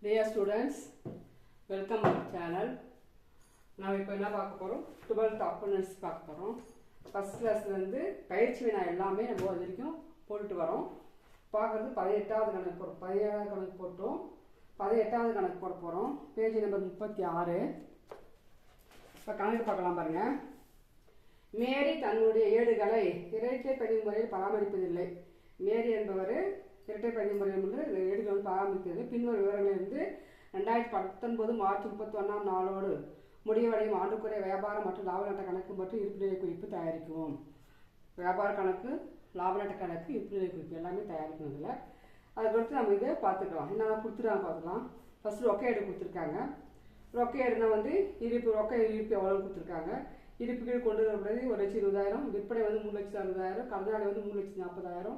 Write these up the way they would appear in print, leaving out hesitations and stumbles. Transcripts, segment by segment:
Dear students, welcome to our channel. Now we will talk about 12th opponents. First class வந்து பயிற்சி வினா எல்லாமே நம்ம வரைக்கும் போட்டுட்டு வரோம். பார்க்கிறது 18வது கணக்கு போறோம். 17வது கணக்கு போட்டோம். 18வது கணக்கு போட போறோம். Page number 36. இப்ப கணக்கு பார்க்கலாம் பாருங்க. மேரி தன்னுடைய ஏடுகளை இரட்டை பதிமுறையில் பராமரிப்பதில்லை. மேரி என்பவர் இரட்டை பதிமுறையில் ஏடுகள் பராமரிக்கிறது. பின்வரும் விவரங்களிலிருந்து 2019 மார்ச் 31ஆம் நாளோடு முடிவடையும் ஆண்டுக்குறை வியாபாரம் மற்றும் லாப நட்ட கணக்கு மற்றும் இருப்புநிலை குறிப்பு தயாரிக்குவோம். வியாபார கணக்கு, லாப நட்ட கணக்கு, இருப்புநிலை குறிப்பு எல்லாமே தயாரிக்கணும்ல. அதுக்கடுத்து நம்ம இதை பார்த்துக்கலாம். என்னென்ன கொடுத்துருக்காங்க பார்த்துக்கலாம். ஃபர்ஸ்ட் ரொக்க ஏடு கொடுத்துருக்காங்க. ரொக்க ஏடுனா வந்து ரொக்க இருப்பு எவ்வளோ கொடுத்துருக்காங்க. இருப்புகள் கொண்டு வரப்படுறது 1,20,000, விற்பனை வந்து 3,60,000, கடனாளி வந்து 3,40,000,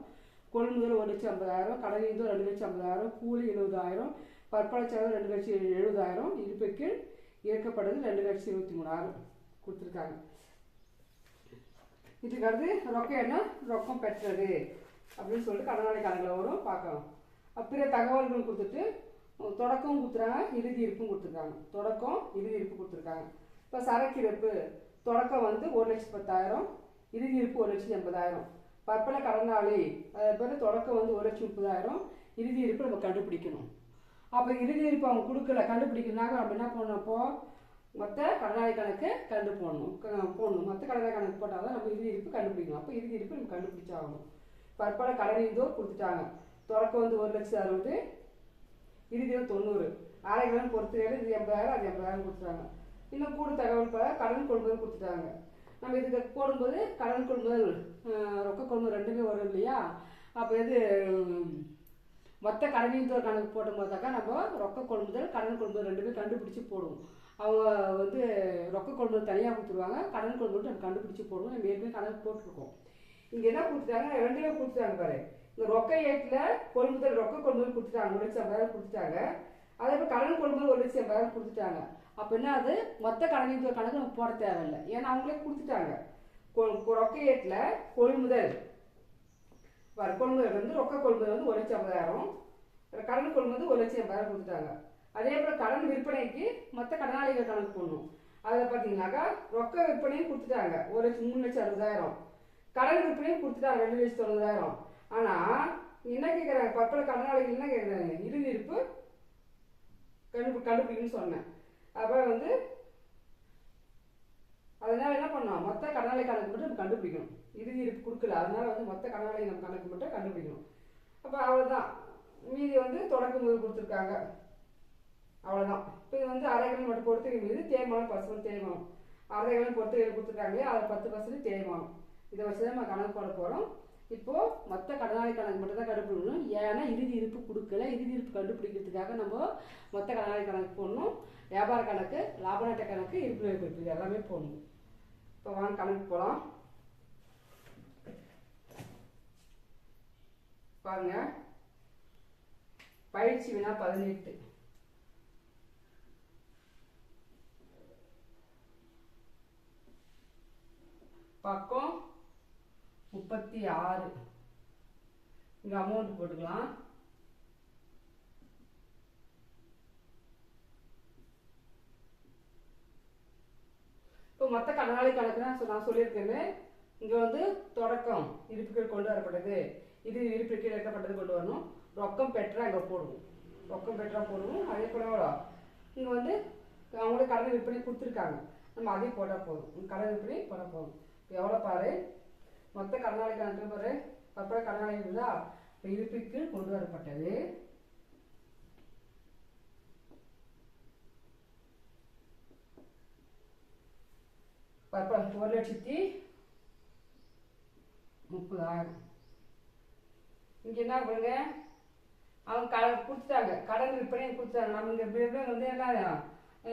கொள்முதல் 1,50,000, கடனீந்தோ 2,50,000, கூலி 70,000, பற்பல செலவு 2,70,000, இருப்புக்கு இயக்கப்படுறது 2,23,000 கொடுத்துருக்காங்க. இதுக்கு அடுத்து ரொக்க ஏடுனா ரொக்கம் பெற்றது அப்படின்னு சொல்லிட்டு கடனாளி கணக்கில் வரும் பார்க்கலாம். பிற தகவல்கள் கொடுத்துட்டு தொடக்கம் கொடுத்துருக்காங்க, இறுதி இருப்பும் கொடுத்துருக்காங்க. தொடக்கம் இறுதி இருப்பு கொடுத்துருக்காங்க. இப்போ சரக்கு இருப்பு தொடக்கம் வந்து 1,10,000, இறுதி இருப்பு 1,80,000. பற்பல கடனாளி பேர் தொடக்கம் வந்து 1,30,000, இறுதி இருப்பு நம்ம கண்டுபிடிக்கணும். அப்போ இறுதி இருப்பு அவங்க கொடுக்கல, கண்டுபிடிக்கணுனாக்க நம்ம என்ன பண்ணப்போ மொத்த கடனாளி கணக்கு போடணும். மொத்த கடனாளி கணக்கு போட்டால் தான் நம்ம இறுதி இருப்பு கண்டுபிடிக்கணும். அப்போ இறுதி இருப்பு நம்ம கண்டுபிடிச்சாகணும். பற்பல கடனீந்தோ கொடுத்துட்டாங்க. தொடக்கம் வந்து 1,60,000, இறுதி வந்து 90. ஆலைகளும் பொறுத்து இது 80,000, அது 80,000 கொடுத்துட்டாங்க. இன்னும் கூடு தகவல் கடன் கொள்முதல் கொடுத்துட்டாங்க. நம்ம இதுக்கு போடும்போது கடன் கொள்முதல் ரொக்க கொள்முதல் ரெண்டுமே வரும் இல்லையா. அப்போ இது மொத்த கடனீந்தோர் கணக்கு போடும்போதாக்கா நம்ம ரொக்க கொள்முதல் கடன் கொள்முதல் ரெண்டுமே கண்டுபிடிச்சி போடுவோம். அவங்க வந்து ரொக்க கொள்முதல் தனியாக கொடுத்துருவாங்க, கடன் கொள்முதல் நம்ம கண்டுபிடிச்சி போடுவோம். நம்ம ஏற்கனவே கணக்கு போட்டிருக்கோம். இங்கே என்ன கொடுத்துட்டாங்க, ரெண்டுமே கொடுத்துட்டாங்க பாரு. இந்த ரொக்க ஏட்டில் கொள்முதல் ரொக்க கொள்முதல் கொடுத்துட்டாங்க, 1,50,000 கொடுத்துட்டாங்க. அதே போல் கடன் கொள்முதல் 1,80,000 கொடுத்துட்டாங்க. அப்போ என்ன அது மொத்த கடனீந்தோர் கணக்கு நம்ம போட தேவையில்லை, ஏன்னா அவங்களே கொடுத்துட்டாங்க. ரொக்க ஏட்டில் கொள்முதல் வந்து ரொக்க கொள்முதல் வந்து 1,50,000, கடன் கொள்முதல் 1,80,000 கொடுத்துட்டாங்க. அதே போல் கடன் விற்பனைக்கு மொத்த கடனாளிகள் கணக்கு போடணும். அதில் பார்த்தீங்கன்னாக்கா ரொக்க விற்பனையும் கொடுத்துட்டாங்க 3,60,000, கடன் விற்பனையும் கொடுத்துட்டாங்க 2,90,000. ஆனால் என்ன கேட்குறாங்க, பற்பல கடனாளிகள் என்ன கேட்குறாங்க, இறுதி இருப்பு கண்டுபிடிக்கணும்னு சொன்னேன். அப்புறம் வந்து அதனால என்ன பண்ணோம், மொத்த கடனாளி கணக்கு மட்டும் நம்ம கண்டுபிடிக்கணும். இறுதி இருப்பு கொடுக்கல, அதனால வந்து மொத்த கடனாளி நம்ம கணக்கு மட்டும் கண்டுபிடிக்கணும். அப்போ அவ்வளோதான். மீதி வந்து தொடக்க முதல் கொடுத்துருக்காங்க, அவ்வளோதான். இப்போ இது வந்து அரைகள் மட்டும் பொறுத்துக்கு மீது தேய்மானம் 10% தேய்மானம், அரைகளும் பொறுத்துகள் கொடுத்துருக்காங்க, அதில் 10% தேய்மானம். இதை வச்சு தான் நம்ம கணக்கு போட போகிறோம். இப்போது மொத்த கடனாளி கணக்கு மட்டும் தான் கண்டுபிடிக்கணும். ஏன்னா இறுதி இருப்பு கொடுக்கல, இறுதி இருப்பு கண்டுபிடிக்கிறதுக்காக நம்ம மொத்த கடனாளி கணக்கு போடணும். வியாபார கணக்கு, லாப நட்ட கணக்கு, இருப்புநிலை குறிப்பு எல்லாமே போடணும். இப்போ வாங்க கணக்கு போகலாம். பாருங்க, பயிற்சி வினா 18, பக்கம் 36. இங்க அமௌண்ட் போட்டுக்கலாம். இப்போ மொத்த கடனாளி கணக்கு தான் நான் சொல்லியிருக்கேன்னு. இங்கே வந்து தொடக்கம் இருப்புகள் கொண்டு வரப்பட்டது, இது இருப்புக்கு இழக்கப்பட்டது கொண்டு வரணும். ரொக்கம் பெற்றா இங்கே போடுவோம், ரொக்கம் பெற்றா போடுவோம். அதே போல இங்கே வந்து அவங்களே கடன் விற்பனை கொடுத்துருக்காங்க, நம்ம அதையும் போட்டால் போதும். கடன் விற்பனை போட போதும். எவ்வளோ பாரு, மொத்த கடனாளி கணக்கு பாரு, பற்பல கடனாளி இருந்தா இருப்புக்கு கொண்டு வரப்பட்டது பற்பல 1,30,000. இங்கே என்ன பண்ணுங்க, அவங்க கடன் கொடுத்துட்டாங்க, கடன் விற்பனை கொடுத்துட்டாங்க. நம்ம இங்கே வந்து என்ன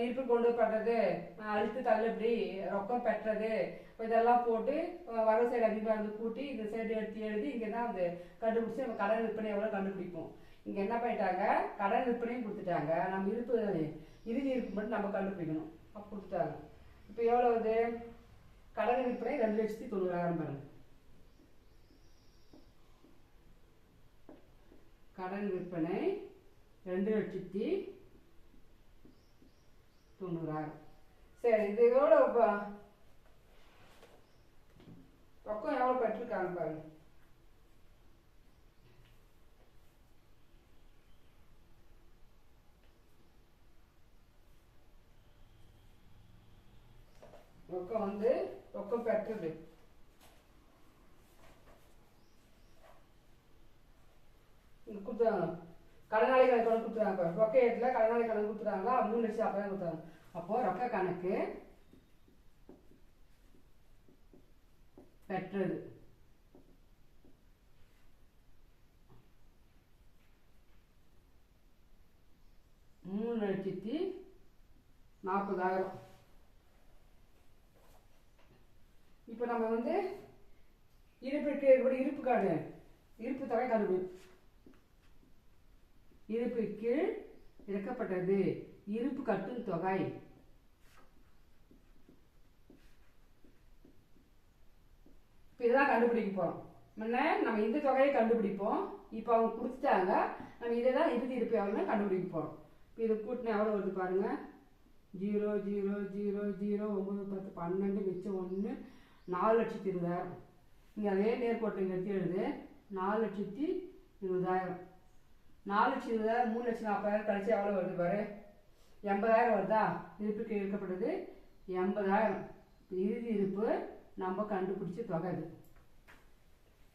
இருப்பு கொண்டு வரப்பட்டது, அழுத்து தள்ளுபடி, ரொக்கம் பெற்றது, இதெல்லாம் போட்டு வர சைடு அதிகமாக இருந்து கூட்டி இந்த சைடு எடுத்து எழுதி இங்கே தான் வந்து கண்டுபிடிச்சி நம்ம கடன் விற்பனை எவ்வளோ கண்டுபிடிப்போம். இங்கே என்ன பண்ணிட்டாங்க, கடன் விற்பனையும் கொடுத்துட்டாங்க, நம்ம இருப்பு இறுதி இருப்பு மட்டும் நம்ம கண்டுபிடிக்கணும். அப்போ கொடுத்துட்டாங்க. இப்போ எவ்வளோ வருது, கடன் விற்பனை 2,90,000 பாருங்க. கடன் விற்பனை 2,90,000 90,000. சரி, இது எவ்வளோ ரொக்கம் எவ்வளோ பெற்றிருக்காங்க பாருங்க. ரொக்கம் வந்து ரொக்கம் பெற்றது கொடுத்தாங்க. கடனாளி கணக்கு கொடுத்துறாங்க. ரொக்க ஏற்றில் கடனாளி கணக்கு கொடுத்துறாங்களா, 3,40,000 கொடுத்தாங்க. அப்போ ரொக்க கணக்கு பெற்றது. $3,40,000. இப்போ நம்ம வந்து இருப்புக்கு இருப்பு கார்டு இருப்பு தொகை கண்டுபிடிக்கும். இருப்புக்கு இறக்கப்பட்டது இருப்பு கட்டும் தொகை. இப்போ இதெல்லாம் கண்டுபிடிக்க போகிறோம். முன்ன நம்ம இந்த தொகையை கண்டுபிடிப்போம். இப்போ அவங்க கொடுத்துட்டாங்க, நம்ம இதை தான் இறுதி இருப்பு எவ்வளோன்னு கண்டுபிடிக்க போகிறோம். இப்போ இதை கூட்டினா எவ்வளோ வருது பாருங்கள். 0 0 0 0 9 10 12 மிச்சம் 1 4,20,000. இங்கே அதே நேர்கோட்டை எடுத்து எழுது. 4,20,000. 4,20,000 3,40,000 கழிச்சு எவ்வளோ வருது பாரு. 80,000 வருதா. இருப்புக்கு இருக்கப்பட்டது 80,000. இறுதி இருப்பு நம்ம கண்டுபிடிச்ச தொகை அது.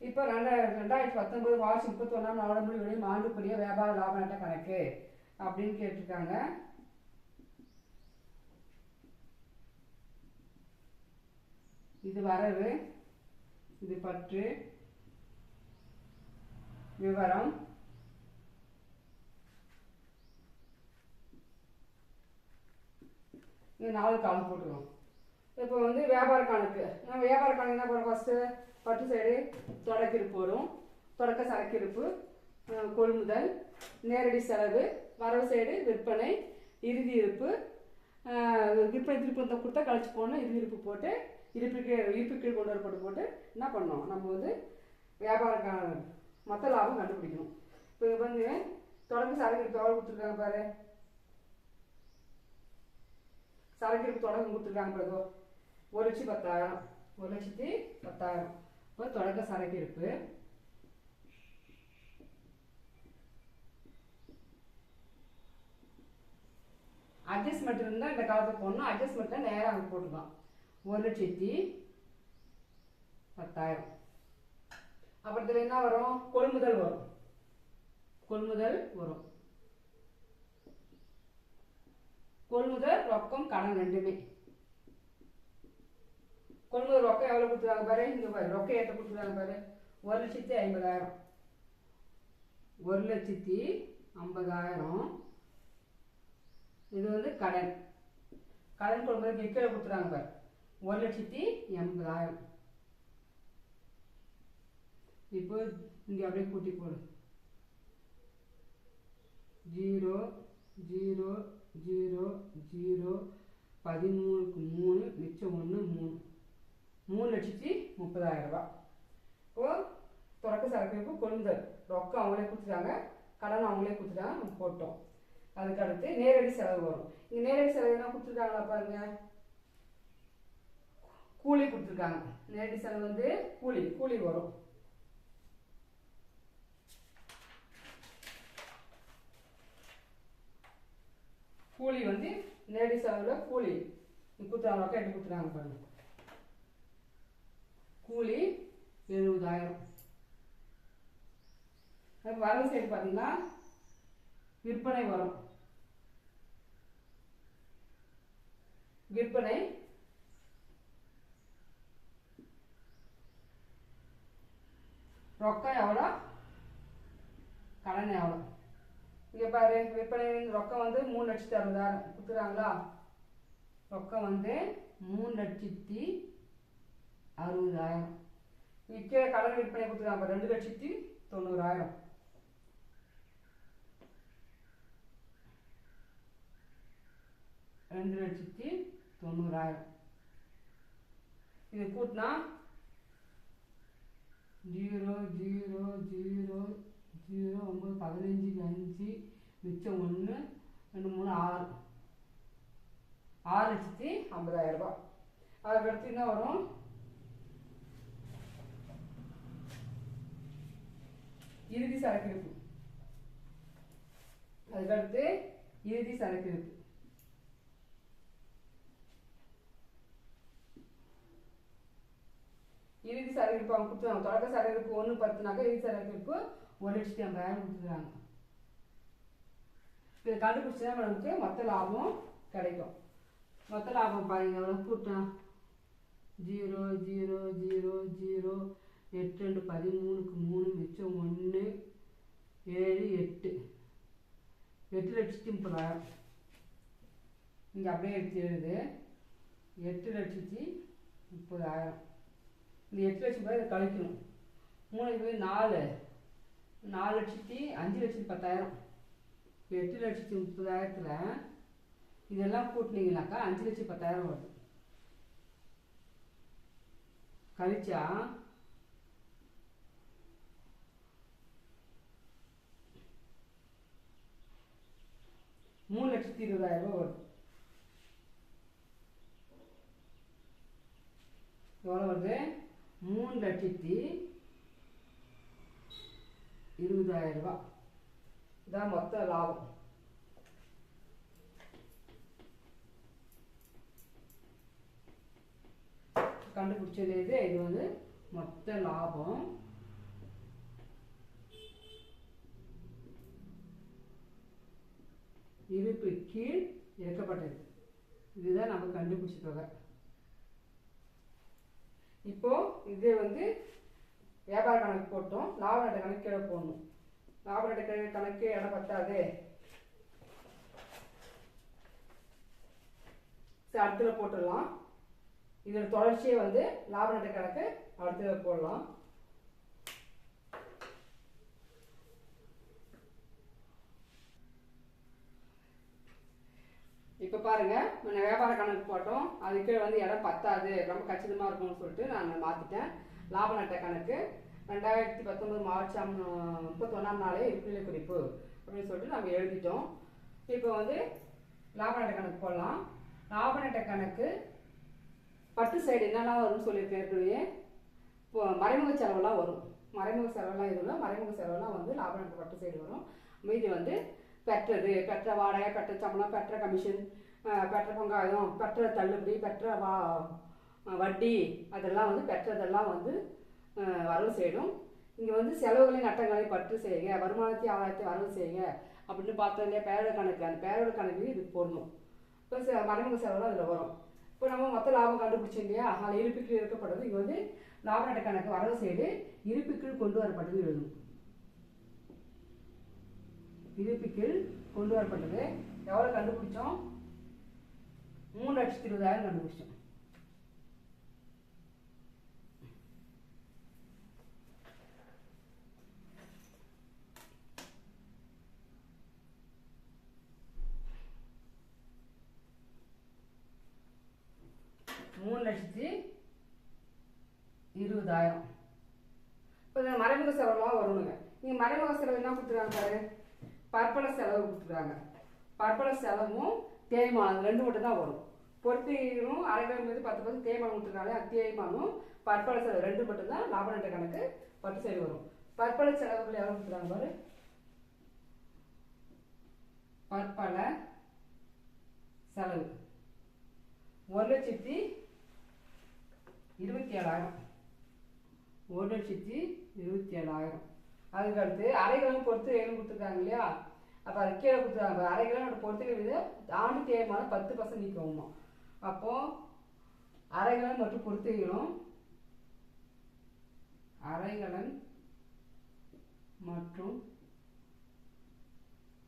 இப்போ 2019 மார்ச் 31 நாள் முடிவு ஆண்டுக்குரிய வியாபார லாப நட்ட கணக்கு அப்படின்னு கேட்டிருக்காங்க. இது வரவு, இது பற்று, விவரம், இது 4 காலம் போட்டுருவோம். இப்போ வந்து வியாபார கணக்கு. வியாபார கணக்கு என்ன பண்ணுறோம்? ஃபஸ்ட்டு பற்று சைடு தொடக்கிருப்பு வரும். தொடக்க சரக்கிருப்பு, கொள்முதல், நேரடி செலவு, வரவு சைடு விற்பனை, இறுதி இருப்பு. விற்பனை திருப்பி கொடுத்தா கழிச்சு போடணும். இறுதி இருப்பு போட்டு இருப்புக்கு கொண்டு வரப்பட்டு போட்டு என்ன பண்ணோம், நம்ம வந்து வியாபார மொத்த லாபம் கண்டுபிடிக்கணும். இப்போ இது வந்து தொடக்க சரக்கிருப்பு எவ்வளோ கொடுத்துருக்காங்க பாரு. சரக்கிருப்பு தொடக்கம் கொடுத்துருக்காங்க பாருங்க. 1,10,000. 1,10,000. இப்போ தொடக்க சரக்கிருப்பு அட்ஜஸ்ட்மெண்ட் இருந்தால் இந்த காலத்துக்கு போடணும். அட்ஜஸ்ட்மெண்ட்டில் நேராக அங்கே போட்டுக்கலாம். 1,10,000. அப்புறத்தில் என்ன வரும்? கொள்முதல் வரும். கொள்முதல் வரும். கொள்முதல் ரொக்கம் கடன் ரெண்டுமே. கொள்முதல் ரொக்கம் எவ்வளோ கொடுத்துருக்காங்க பாரு. இங்கே பாரு ரொக்கம் ஏற்ற கொடுத்துருக்காங்க பாரு. 1,50,000. 1,50,000. இது வந்து கடன். கடன் கொள்முதல் கீழே கொடுத்துறாங்க பாரு. 1,80,000. இப்போ இங்கே அப்படியே கூட்டி போடு. 0 0 0 0 13க்கு 3 மிச்சம் 1 3. 3,30,000 ரூபா. இப்போ தொடக்க சரக்கு கொள்முதல் ரொக்கம் அவங்களே கொடுத்துட்டாங்க, கடன் அவங்களே கொடுத்துட்டாங்க, நம்ம போட்டோம். அதுக்கு அடுத்து நேரடி செலவு வரும். இங்கே நேரடி செலவு என்ன கொடுத்துருக்காங்களா பாருங்க. கூலி கொடுத்துருக்காங்க. நேரடி செலவு வந்து கூலி வரும். கூலி வந்து நேரடி செலவுல கூலி கொடுத்துறாங்க. ரொக்கம் எடுத்து கொடுத்துறாங்க பாருங்க. கூலி 70,000. வரவு சைடு பார்த்தீங்கன்னா விற்பனை வரும். விற்பனை ரொக்கம் எவ்வளோ, கடன் எவ்வளோ. இங்கே பாரு விற்பனை ரொக்கம் வந்து 3,60,000 கொடுத்துறாங்களா. ரொக்கம் வந்து 3,60,000. இங்கே கடன் விற்பனை கொடுத்துருக்காங்க 2,90,000. இது கூட்டினா 0 0 0 0 9 15 5 மிச்சம் 1 2 3 6 6,50,000 ரூபாய். அதுக்கடுத்து என்ன வரும்? இறுதி சரக்கிருப்பு. அதுக்கடுத்து இறுதி சரக்கிருப்பு. இறுதி சரக்கிருப்பு அவங்க கொடுத்துருவாங்க. தொடக்க சரக்கிருப்பு 1,10 இறுதி சரக்கிருப்பு 1,50,000 கொடுத்துருக்காங்க. இதை கண்டுபிடிச்சா நமக்கு மொத்த லாபம் கிடைக்கும். மொத்த லாபம் பாருங்க எவ்வளோ கூட்டம் 0 0 0 0 8 2 13க்கு 3 மிச்சம் 1 7 8 8,30,000. இங்கே அப்படியே எடுத்து எழுது 8,30,000. இந்த 8 லட்சம் ரூபாய் இதை கழிக்கணும். 3 4 5,10,000. 8,30,000 இதெல்லாம் கூட்டினீங்கன்னாக்கா 5,10,000 வருது. கழிச்சா 3,20,000 வருது. எவ்வளோ வருது? 3,20,000 இதான் மொத்த லாபம். கண்டுபிடிச்சது இது. இது வந்து மொத்த லாபம். இருப்பு கீழ் இறக்கப்பட்டது. இதுதான் நம்ம கண்டுபிடிச்ச தொகை. இப்போ இது வந்து வியாபார கணக்கு போட்டோம். லாப நட்ட கணக்கு கீழே போடணும். லாப நட்ட கணக்கு இடம் பத்தாது. சரி, அடுத்துல போட்டுடலாம். இதோட தொடர்ச்சியை வந்து லாப நட்ட கணக்கு அடுத்துல போடலாம். இப்போ பாருங்க, நான் வியாபார கணக்கு போட்டோம். அதுக்கு வந்து இடம் பத்தாது, ரொம்ப கச்சிதமாக இருக்கும்னு சொல்லிட்டு நான் மாற்றிட்டேன். லாப நட்ட கணக்கு 2019 மார்ச் 31ஆம் நாளே இருப்பிலை குறிப்பு அப்படின்னு சொல்லிட்டு நம்ம எழுதிட்டோம். இப்போ வந்து லாப நட்ட கணக்கு போடலாம். லாப நட்ட கணக்கு பட்டு சைடு என்னெல்லாம் வரும்னு சொல்லியிருக்கேன் ஏற்கனவே. இப்போ மறைமுக செலவெல்லாம் வரும். மறைமுக செலவெல்லாம் எதுவும் மறைமுக செலவெல்லாம் வந்து லாப நட்ட பட்டு சைடு வரும். மீதி வந்து பெற்றது, பெற்ற வாடகை, பெற்ற சம்பளம், பெற்ற கமிஷன், பெற்ற பங்காயம், பெற்ற தள்ளுபடி, பெற்ற வட்டி, அதெல்லாம் வந்து பெற்றதெல்லாம் வந்து வரவு செய்யணும். இங்கே வந்து செலவுகளின் நட்டங்களை பற்று செய்யுங்க, வருமானத்தை ஆதாயத்தை வரவு செய்யுங்க அப்படின்னு பார்த்தோம் இல்லையா பேரோட கணக்கு. அந்த பேரோட கணக்கு இதுக்கு போடணும். இப்போ மறைமுக செலவெல்லாம் அதில் வரும். இப்போ நம்ம மொத்த லாபம் கண்டுபிடிச்சோம் இல்லையா, அதில் இருப்புக்கு இருக்கப்படுறது. இங்கே வந்து லாப நட்ட கணக்கு வரவு செய்து இருப்புக்கு கொண்டு வரப்பட்டது எழுதணும். இருப்புக்கு கொண்டு வரப்பட்டது எவ்வளோ கண்டுபிடிச்சோம்? 3,20,000 கண்டுபிடிச்சோம். இப்போ மறைமுக செலவுலாம் வரணுங்க. நீங்கள் மறைமுக செலவு என்ன கொடுத்துருக்காங்க பாரு, பற்பல செலவு கொடுத்துருக்காங்க. பற்பல செலவும் தேய்மானம் ரெண்டு மட்டும் தான் வரும். பொறுத்தீரும் அரைக்கிழமை மீது 10% தேய்மானம் கொடுத்துருக்காங்க. அது தேய்மானம் பற்பல செலவு ரெண்டு மட்டும் தான் லாப நட்ட கணக்கு பட்டு சைடு வரும். பற்பல செலவுகள் எவ்வளோ கொடுத்துருக்காங்க பாரு, பற்பல செலவு 1,27,000. 1,27,000. அதுக்கடுத்து அரைக்கிழமை பொறுத்து ஏழு கொடுத்துருக்காங்க இல்லையா, அப்போ அது கீழே கொடுத்துருக்காங்க. அரைக்கிழமை பொறுத்து இது ஆண்டு தேய்மானம் 10% நீக்குவோமா. அப்போது அரைக்கலன் மற்றும் பொறுத்துகளும் அரைக்கலன் மற்றும்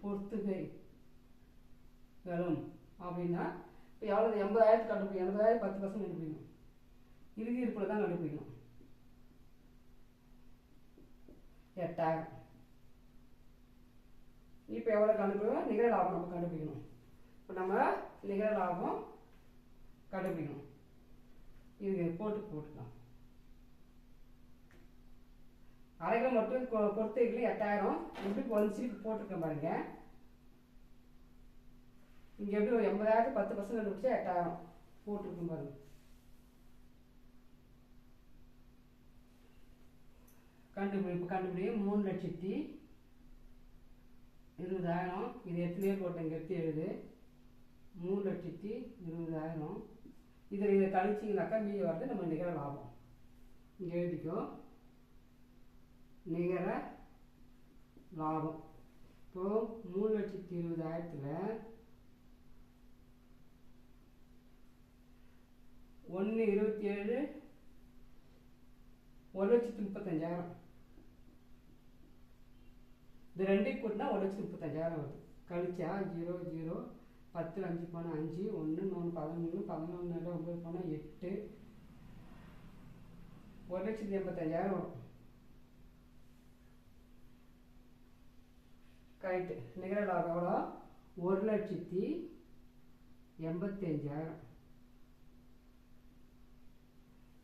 பொறுத்துகைகளும் அப்படின்னா இப்போ எவ்வளோ 80,000 கண்டுபிடிக்கணும். 80,000 10% கண்டுபிடிக்கணும். இறுதி இருப்பில் தான் கண்டுபிடிக்கணும். 8,000. இப்போ எவ்வளோ கண்டுபிடிக்கணும்? நிகர லாபம் நம்ம கண்டுபிடிக்கணும். இப்போ நம்ம நிகர லாபம் கண்டுபிடிக்கணும். இது போட்டுக்கலாம். அரைகள் மட்டும் பொறுத்துகளும் 8,000 எப்படி வந்துச்சு போட்டிருக்கேன் பாருங்க. இங்கே எப்படி ஒரு 80,000 10% கண்டுபிடிச்சா 8,000 போட்டிருக்கும் பாருங்க. கண்டுபிடி 3,20,000. இது எத்தனையோ போட்டேன், இங்கே எடுத்து எழுது. 3,20,000. இதை கழிச்சிங்கனாக்கா மீதி வரது நம்ம நிகர லாபம். இங்கே எழுதிக்கோ, நிகர லாபம். இப்போது 3,20,000 1/27 1,35,000. இது ரெண்டையும் கூட்டினா 1,35,000 வருது. கழிச்சா 0 0 10 5 போனால் 5 1 3 11 11 9 போனால் 8 1,85,000 வரும். கரெக்டு. நிகர லாபம் எவ்வளோ? 1,85,000.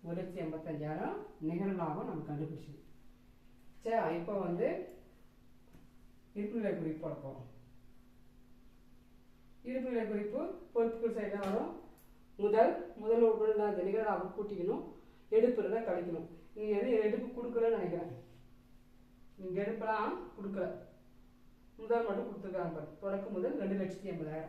1,85,000 நிகர லாபம் நம்ம கண்டுபிடிச்சது. சரி, இப்போ இருப்புநிலை குறிப்பு பார்ப்போம். இருப்புநிலை குறிப்பு பொறுப்புகள் சைடில் வரும். முதல் உறுப்பினர் அந்த நிகர லாபம் கூட்டிக்கணும், எடுப்பு இருந்தால் கழிக்கணும். நீங்கள் எடுப்பு கொடுக்கலன்னு நினைக்கிறேன். நீங்கள் எடுப்பெல்லாம் கொடுக்கல, முதல் மட்டும் கொடுத்துருக்காங்க பாரு. தொடக்க முதல் 2,80,000.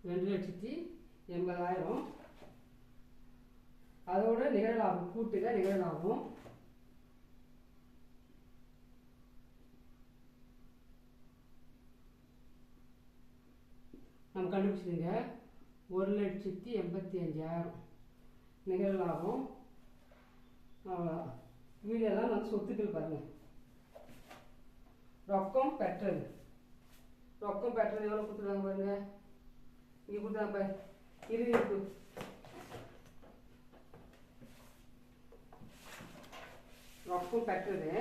$2,80,000. அதோட நிகர லாபம் கூட்டுக, நிகர லாபம் நம்ம கண்டுபிடிச்சிருங்க. 1,85,000 நிகர லாபம். அவ்வளோதான். மீதியெல்லாம் சொத்துக்கள் பாருங்க. ரொக்கம் பெற்றது எவ்வளோ கொடுத்துருக்காங்க பாருங்க. இங்கே கொடுத்தாங்க பாரு, இறுதி இருப்பு. ரொக்கம் பெற்றது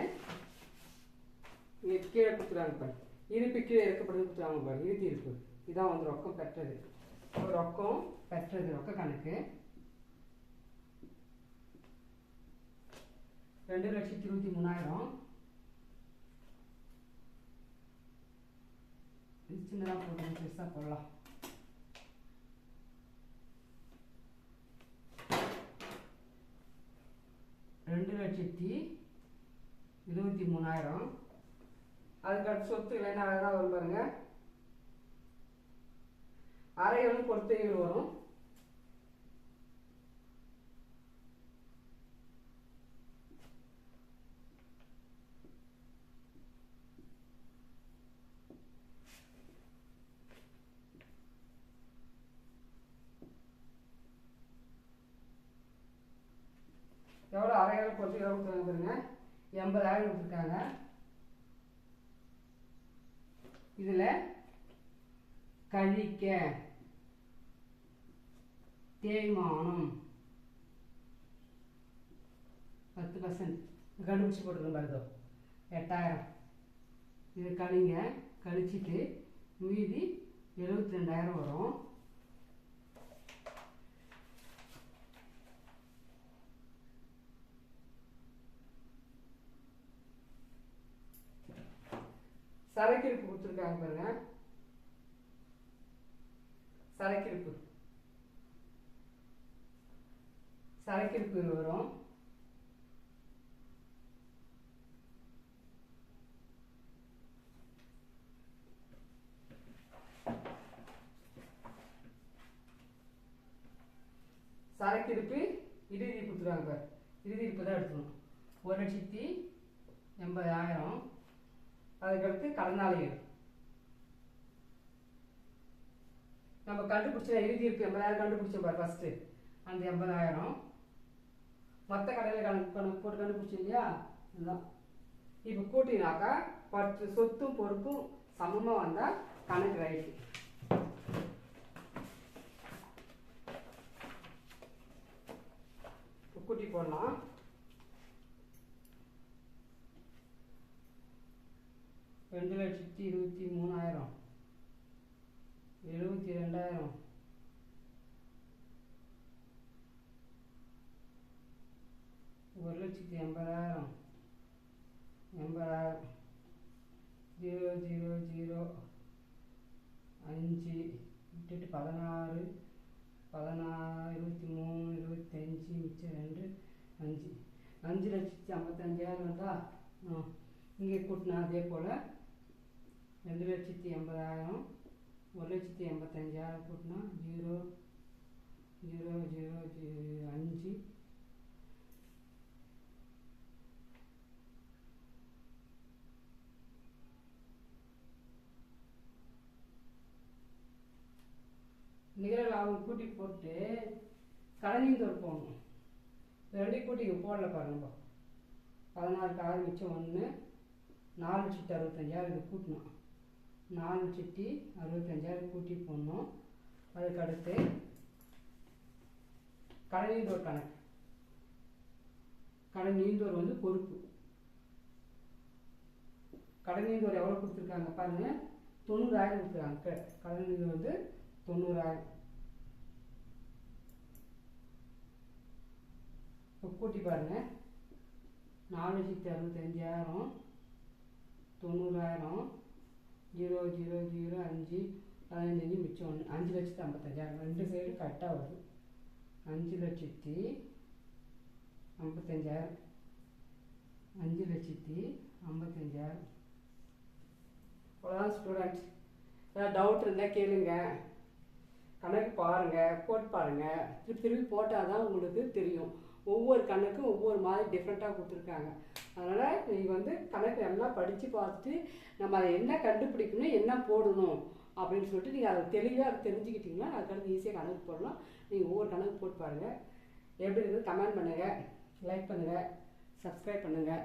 இங்கே கீழே கொடுத்துருக்காங்க பாரு. இருப்பு கீழே இறக்கப்படுது கொடுத்துருவாங்க பாரு, இறுதி இருப்பு. இதான் ரொக்கம் பெற்றது. ரொக்கம் பெற்றது ரொக்க கணக்கு. 2,23,000. சின்னதாக போடணும், பெருசாக போடலாம். 2,23,000. அதுக்கடுத்து சொத்து என்ன அழகாக வரும் பாருங்க. அறைகளும் பொறுத்தைகள் வரும். எவ்வளோ அறைகள் பொறுத்து எவ்வளோ கொடுத்துருக்காங்க பாருங்க. 80,000 கொடுத்துருக்காங்க. இதில் கழிக்க தேய்மானம் 10% கண்டுபிடிச்சி போட்டுருக்கோம் பாருங்க. 8,000. இது கழிங்க, கழிச்சிட்டு மீதி 72,000 வரும். சரக்கிருப்பு கொடுத்துருக்காங்க பாருங்க. சரக்கிருப்பு வரும். சரக்கிருப்பு இறுதி கொடுத்துருவாங்க பாரு. இறுதி இருப்பு தான் எடுத்துக்கணும். 1,80,000. அதுக்கடுத்து கடனாளிகள் நம்ம கண்டுபிடிச்ச இறுதி இருப்பு 80,000 கண்டுபிடிச்சோம் பாரு ஃபர்ஸ்ட். அந்த 80,000 மொத்த கடையில் கணக்கு போட்டு கண்டுபிடிச்சோம் இல்லையா, இதுதான். இப்போ கூட்டினாக்கா 10 சொத்தும் பொறுப்பும் சமமாக வந்தால் கணக்கு ரைட்டு. கூட்டி போடலாம். 2,23,000 72,000 1,80,000 0,000 0,0,0 5 விட்டுட்டு 16 23 25 மிச்சம் 2 5 5,55,000 வந்தா இங்கே கூட்டினா அதே போல் 2,80,000 1,85,000 கூட்டினா 0,0,0,5 நிகர லாபம் கூட்டி போட்டு கடனீந்தோர் போடணும். ரெண்டையும் கூட்டி போடல பாருங்க. 16 6 மிச்சம் 1 4,65,000 இது கூட்டணும். 4,65,000 கூட்டி போடணும். அதுக்கடுத்து கடனீந்தோர் கணக்கு. கடனீந்தோர் வந்து பொறுப்பு. கடனீந்தோர் எவ்வளோ கொடுத்துருக்காங்க பாருங்க, 90,000 கொடுத்துருக்காங்க. கடனீந்தோர் வந்து 90,000. இப்போ கூட்டி பாருங்க, 4,65,000 90,000 0,0,0,5 15 மிச்சம் 1 5,55,000. ரெண்டு சைடு கரெக்டாக வருது. 5,55,000 5,55,000. அவ்வளோதான் ஸ்டூடெண்ட்ஸ். ஏதாவது டவுட் இருந்தால் கேளுங்க, கணக்கு பாருங்கள், போட்டு பாருங்கள். திருப்பி போட்டால் தான் உங்களுக்கு தெரியும். ஒவ்வொரு கணக்கும் ஒவ்வொரு மாதிரி டிஃப்ரெண்ட்டாக கொடுத்துருக்காங்க. அதனால் நீங்கள் வந்து கணக்கு எல்லாம் படித்து பார்த்துட்டு நம்ம அதை என்ன கண்டுபிடிக்கணும், என்ன போடணும் அப்படின்னு சொல்லிட்டு நீங்கள் அதை தெளிவாக தெரிஞ்சுக்கிட்டிங்கன்னா அதுக்கடுத்து ஈஸியாக கணக்கு போடலாம். நீங்கள் ஒவ்வொரு கணக்கு போட்டு பாருங்கள். எப்படி இருக்குது கமெண்ட் பண்ணுங்கள், லைக் பண்ணுங்கள், சப்ஸ்கிரைப் பண்ணுங்கள்.